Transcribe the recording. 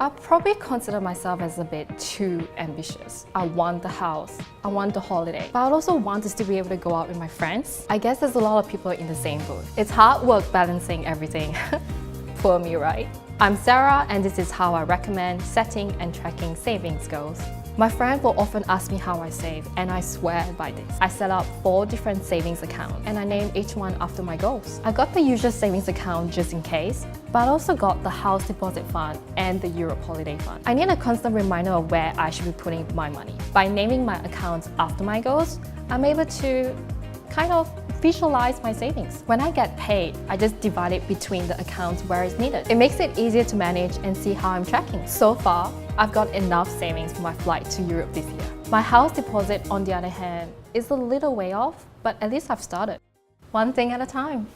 I probably consider myself as a bit too ambitious. I want the house, I want the holiday, but I also want to still be able to go out with my friends. I guess there's a lot of people in the same boat. It's hard work balancing everything. Poor me, right? I'm Sarah, and this is how I recommend setting and tracking savings goals. My friends will often ask me how I save, and I swear by this. I set up 4 different savings accounts, and I name each one after my goals. I got the usual savings account just in case, but I also got the house deposit fund and the Europe holiday fund. I need a constant reminder of where I should be putting my money. By naming my accounts after my goals, I'm able to kind of visualize my savings. When I get paid, I just divide it between the accounts where it's needed. It makes it easier to manage and see how I'm tracking. So far, I've got enough savings for my flight to Europe this year. My house deposit, on the other hand, is a little way off, but at least I've started. One thing at a time.